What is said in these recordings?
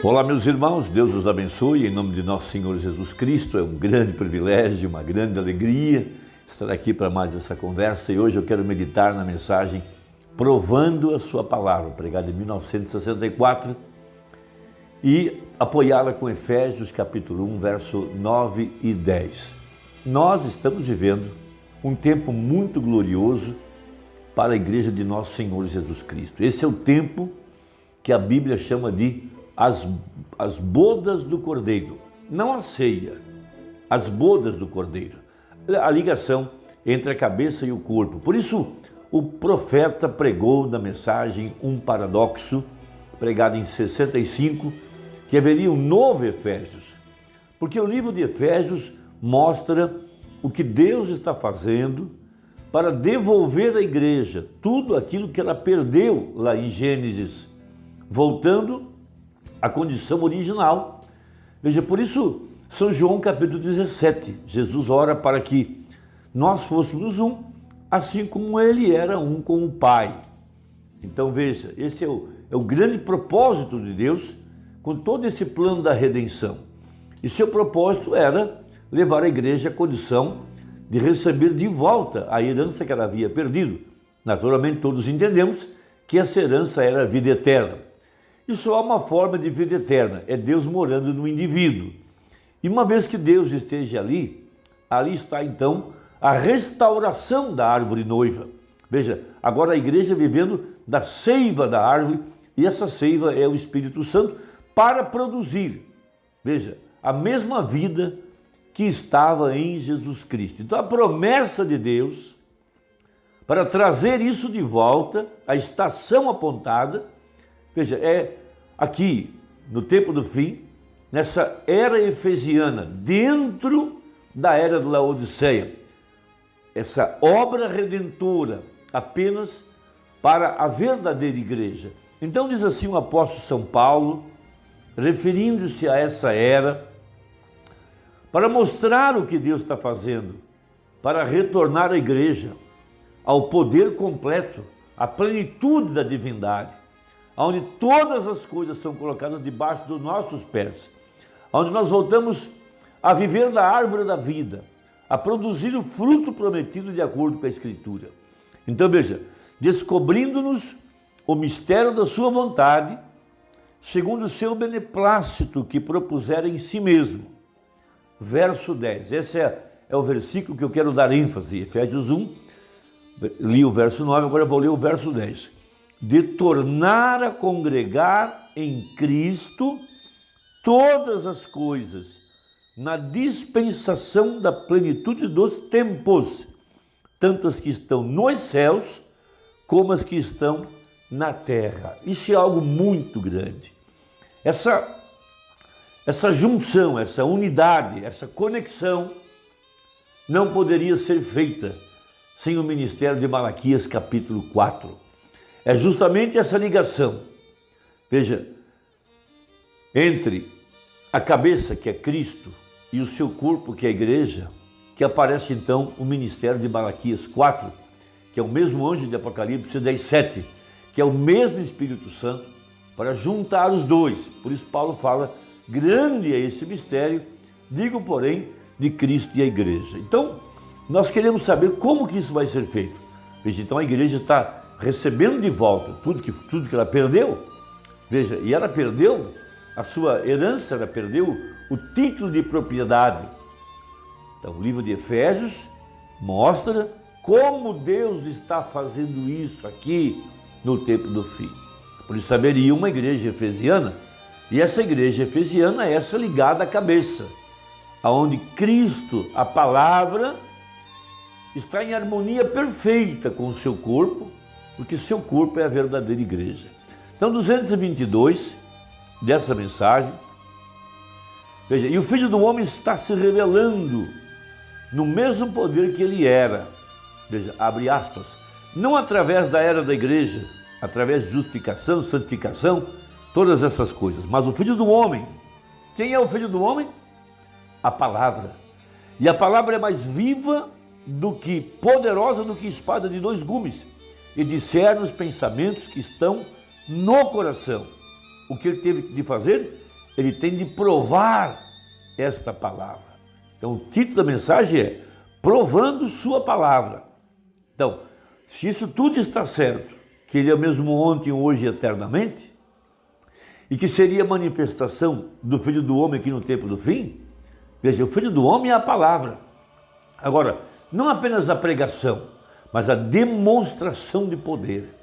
Olá, meus irmãos, Deus os abençoe, em nome de nosso Senhor Jesus Cristo. É um grande privilégio, uma grande alegria estar aqui para mais essa conversa, e hoje eu quero meditar na mensagem Provando a Sua Palavra, pregada em 1964, e apoiá-la com Efésios capítulo 1, verso 9 e 10. Nós estamos vivendo um tempo muito glorioso para a igreja de nosso Senhor Jesus Cristo. Esse é o tempo que a Bíblia chama de as bodas do Cordeiro, não a ceia, as bodas do Cordeiro, a ligação entre a cabeça e o corpo. Por isso, o profeta pregou na mensagem um paradoxo, pregado em 65, que haveria um novo Efésios, porque o livro de Efésios mostra o que Deus está fazendo para devolver à igreja tudo aquilo que ela perdeu lá em Gênesis, voltando à condição original. Veja, por isso, São João capítulo 17, Jesus ora para que nós fôssemos um, assim como ele era um com o Pai. Então veja, esse é o grande propósito de Deus com todo esse plano da redenção. E seu propósito era levar a igreja à condição de receber de volta a herança que ela havia perdido. Naturalmente, todos entendemos que essa herança era a vida eterna. E só há uma forma de vida eterna, é Deus morando no indivíduo. E uma vez que Deus esteja ali está então a restauração da árvore noiva. Veja, agora a igreja vivendo da seiva da árvore, e essa seiva é o Espírito Santo para produzir, veja, a mesma vida que estava em Jesus Cristo. Então a promessa de Deus para trazer isso de volta, a estação apontada, veja, é aqui no tempo do fim, nessa era efesiana, dentro da era do Laodiceia, essa obra redentora apenas para a verdadeira igreja. Então diz assim o apóstolo São Paulo, referindo-se a essa era, para mostrar o que Deus está fazendo, para retornar a igreja ao poder completo, à plenitude da divindade, onde todas as coisas são colocadas debaixo dos nossos pés, onde nós voltamos a viver da árvore da vida, a produzir o fruto prometido de acordo com a Escritura. Então veja, descobrindo-nos o mistério da sua vontade, segundo o seu beneplácito que propusera em si mesmo. Verso 10, esse é o versículo que eu quero dar ênfase, Efésios 1, li o verso 9, agora vou ler o verso 10. De tornar a congregar em Cristo todas as coisas, na dispensação da plenitude dos tempos, tanto as que estão nos céus, como as que estão na terra. Isso é algo muito grande. Essa junção, essa unidade, essa conexão não poderia ser feita sem o ministério de Malaquias capítulo 4. É justamente essa ligação, veja, entre a cabeça, que é Cristo, e o seu corpo, que é a igreja, que aparece então o ministério de Malaquias 4, que é o mesmo anjo de Apocalipse 10:7, que é o mesmo Espírito Santo, para juntar os dois. Por isso Paulo fala, grande é esse mistério, digo, porém, de Cristo e a igreja. Então, nós queremos saber como que isso vai ser feito. Veja, então a igreja está recebendo de volta tudo que ela perdeu. Veja, e ela perdeu a sua herança, ela perdeu o título de propriedade. Então, o livro de Efésios mostra como Deus está fazendo isso aqui no tempo do fim. Por isso haveria uma igreja efesiana, e essa igreja efesiana é essa ligada à cabeça, aonde Cristo, a palavra, está em harmonia perfeita com o seu corpo, porque seu corpo é a verdadeira igreja. Então, 222 dessa mensagem, veja, e o Filho do Homem está se revelando no mesmo poder que ele era, veja, abre aspas, não através da era da igreja, através de justificação, santificação, todas essas coisas, mas o Filho do Homem. Quem é o Filho do Homem? A palavra. E a palavra é mais viva poderosa do que espada de dois gumes, e discerne os pensamentos que estão no coração. O que ele teve de fazer? ele tem de provar esta palavra. Então, o título da mensagem é Provando Sua Palavra. Então, se isso tudo está certo, que ele é o mesmo ontem, hoje e eternamente, e que seria a manifestação do Filho do Homem aqui no tempo do fim, veja, o Filho do Homem é a palavra. Agora, não apenas a pregação, mas a demonstração de poder.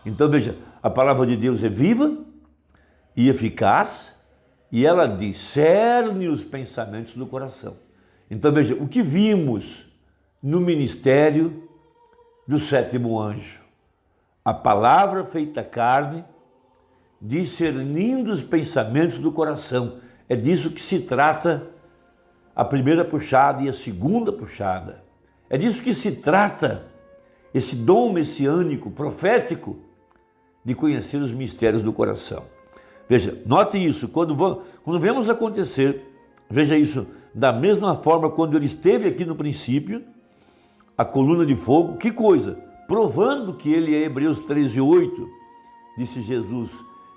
Então, veja, a palavra de Deus é viva e eficaz, e ela discerne os pensamentos do coração. Então, veja, o que vimos no ministério do sétimo anjo? A palavra feita carne, discernindo os pensamentos do coração. É disso que se trata a primeira puxada e a segunda puxada. É disso que se trata esse dom messiânico, profético, de conhecer os mistérios do coração. Veja, note isso, quando vemos acontecer, veja isso, da mesma forma quando ele esteve aqui no princípio, a coluna de fogo, que coisa? Provando que ele é Hebreus 13:8, disse Jesus,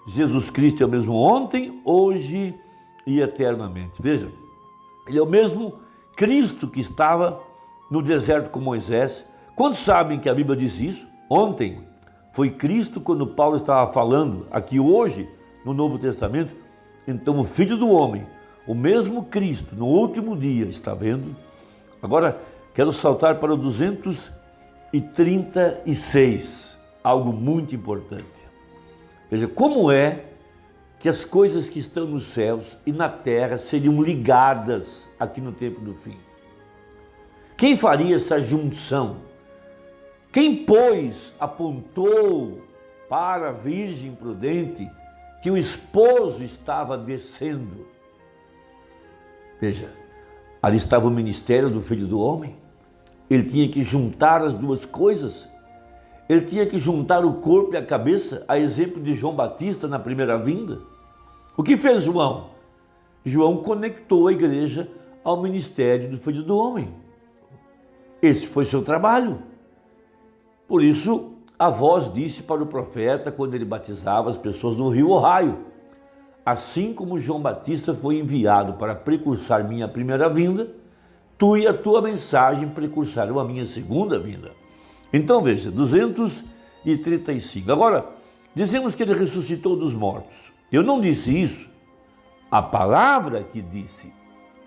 Jesus Cristo é o mesmo ontem, hoje e eternamente. Veja, ele é o mesmo Cristo que estava no deserto com Moisés. Quantos sabem que a Bíblia diz isso? Ontem foi Cristo quando Paulo estava falando, aqui hoje, no Novo Testamento. Então o Filho do Homem, o mesmo Cristo, no último dia, está vendo? Agora, quero saltar para o 236, algo muito importante. Veja, como é que as coisas que estão nos céus e na terra seriam ligadas aqui no tempo do fim? Quem faria essa junção? Quem, pois, apontou para a Virgem prudente que o esposo estava descendo? Veja, ali estava o ministério do Filho do Homem. Ele tinha que juntar as duas coisas. Ele tinha que juntar o corpo e a cabeça, a exemplo de João Batista na primeira vinda. O que fez João? João conectou a igreja ao ministério do Filho do Homem. Esse foi seu trabalho. Por isso, a voz disse para o profeta, quando ele batizava as pessoas no rio Ohio: assim como João Batista foi enviado para precursar minha primeira vinda, tu e a tua mensagem precursarão a minha segunda vinda. Então veja, 235. Agora, dizemos que ele ressuscitou dos mortos. Eu não disse isso, a palavra que disse.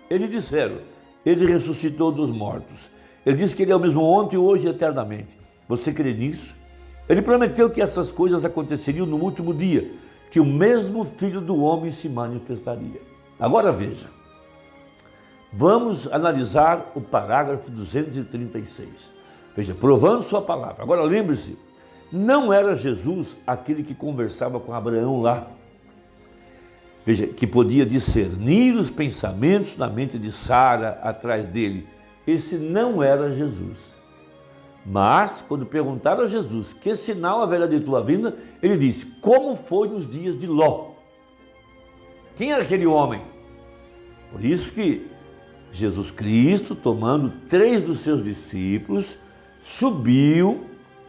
Eles disseram, ele ressuscitou dos mortos. Ele disse que ele é o mesmo ontem, hoje e eternamente. Você crê nisso? Ele prometeu que essas coisas aconteceriam no último dia, que o mesmo Filho do Homem se manifestaria. Agora veja, vamos analisar o parágrafo 236. Veja, provando sua palavra. Agora lembre-se, não era Jesus aquele que conversava com Abraão lá. Veja, que podia discernir os pensamentos na mente de Sara atrás dele. Esse não era Jesus. Mas, quando perguntaram a Jesus que sinal haverá de tua vinda, ele disse, como foi nos dias de Ló? Quem era aquele homem? Por isso que Jesus Cristo, tomando 3 dos seus discípulos, subiu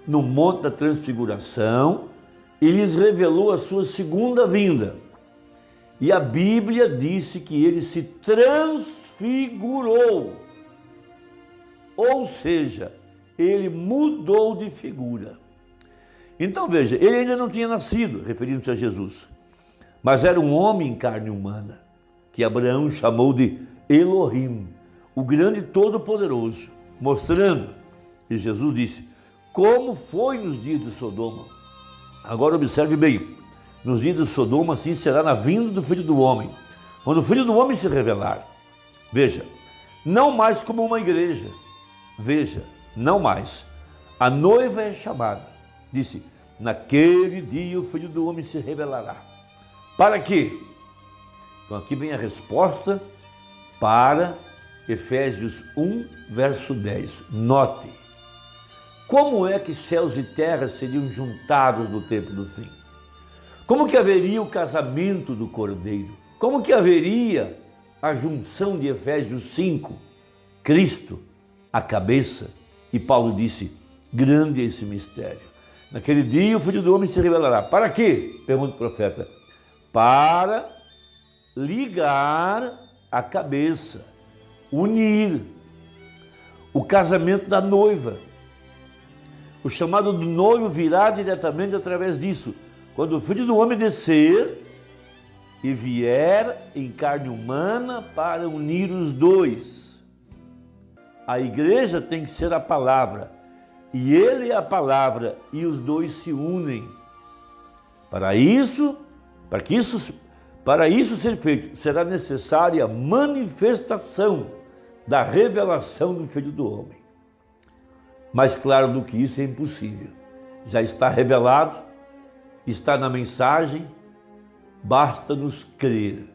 no Monte da Transfiguração e lhes revelou a sua segunda vinda. E a Bíblia disse que ele se transfigurou. Ou seja, ele mudou de figura. Então veja, ele ainda não tinha nascido, referindo-se a Jesus, mas era um homem em carne humana, que Abraão chamou de Elohim, o grande todo-poderoso, mostrando, e Jesus disse, como foi nos dias de Sodoma. Agora observe bem, nos dias de Sodoma assim será na vinda do Filho do Homem, quando o Filho do Homem se revelar. Veja, não mais como uma igreja, veja, não mais. A noiva é chamada. Disse, naquele dia o Filho do Homem se revelará. Para quê? Então aqui vem a resposta para Efésios 1, verso 10. Note, como é que céus e terra seriam juntados no tempo do fim? Como que haveria o casamento do Cordeiro? Como que haveria a junção de Efésios 5? Cristo, a cabeça. E Paulo disse, grande é esse mistério. Naquele dia o Filho do Homem se revelará. Para quê? Pergunta o profeta. Para ligar a cabeça, unir o casamento da noiva. O chamado do noivo virá diretamente através disso. Quando o Filho do Homem descer e vier em carne humana para unir os dois. A igreja tem que ser a palavra, e ele é a palavra, e os dois se unem. Para isso ser feito, será necessária a manifestação da revelação do Filho do Homem. Mais claro do que isso é impossível. Já está revelado, está na mensagem, basta-nos crer.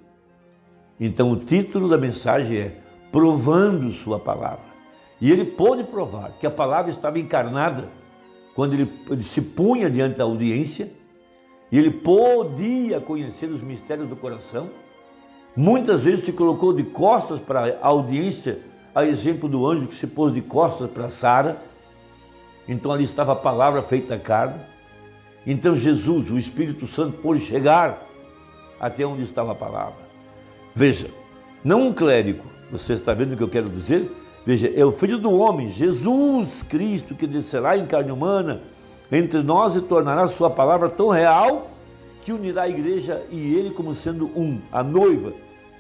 Então o título da mensagem é Provando Sua Palavra. E ele pôde provar que a palavra estava encarnada quando ele se punha diante da audiência, e ele podia conhecer os mistérios do coração. Muitas vezes se colocou de costas para a audiência, a exemplo do anjo que se pôs de costas para Sara. Então ali estava a palavra feita carne. Então Jesus, o Espírito Santo, pôde chegar até onde estava a palavra. Veja, não um clérigo, você está vendo o que eu quero dizer? Veja, é o Filho do Homem, Jesus Cristo, que descerá em carne humana entre nós e tornará sua palavra tão real que unirá a igreja e ele como sendo um, a noiva.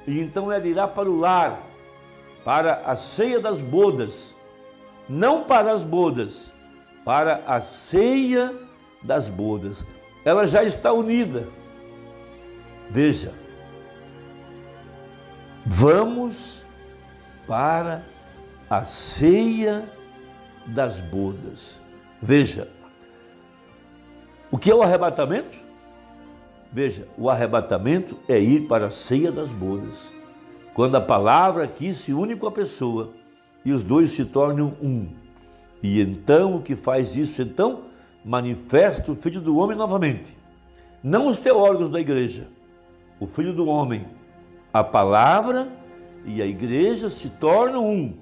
E então ela irá para o lar, para a ceia das bodas, não para as bodas, para a ceia das bodas. Ela já está unida. Veja, vamos para a ceia das bodas. Veja, o que é o arrebatamento? Veja, o arrebatamento é ir para a ceia das bodas, quando a palavra aqui se une com a pessoa e os dois se tornam um. E então o que faz isso? Então manifesta o Filho do Homem novamente. Não os teólogos da igreja, o Filho do Homem. A palavra e a igreja se tornam um.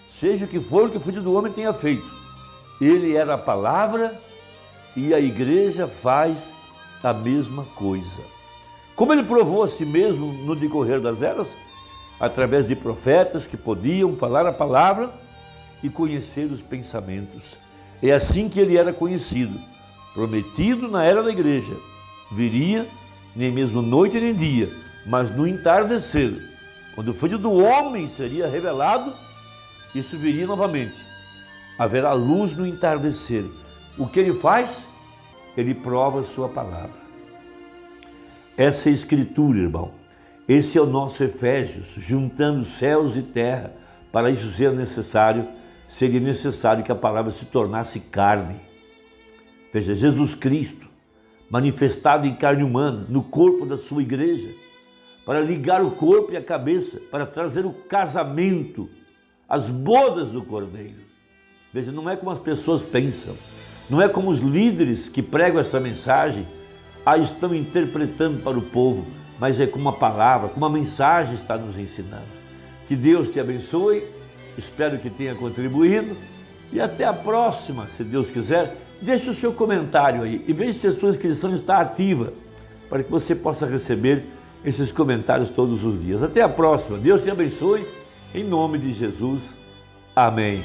Seja o que for que o Filho do Homem tenha feito, ele era a palavra e a igreja faz a mesma coisa. Como ele provou a si mesmo no decorrer das eras? Através de profetas que podiam falar a palavra e conhecer os pensamentos. É assim que ele era conhecido, prometido na era da igreja. Viria nem mesmo noite nem dia, mas no entardecer, quando o Filho do Homem seria revelado, isso viria novamente. Haverá luz no entardecer. O que ele faz? Ele prova a sua palavra. Essa é a Escritura, irmão. Esse é o nosso Efésios, juntando céus e terra. Para isso seria necessário que a palavra se tornasse carne. Veja, Jesus Cristo, manifestado em carne humana, no corpo da sua igreja, para ligar o corpo e a cabeça, para trazer o casamento, as bodas do Cordeiro. Veja, não é como as pessoas pensam, não é como os líderes que pregam essa mensagem a estão interpretando para o povo, mas é como a palavra, como a mensagem está nos ensinando. Que Deus te abençoe, espero que tenha contribuído e até a próxima, se Deus quiser. Deixe o seu comentário aí e veja se a sua inscrição está ativa, para que você possa receber esses comentários todos os dias. Até a próxima, Deus te abençoe, em nome de Jesus, amém.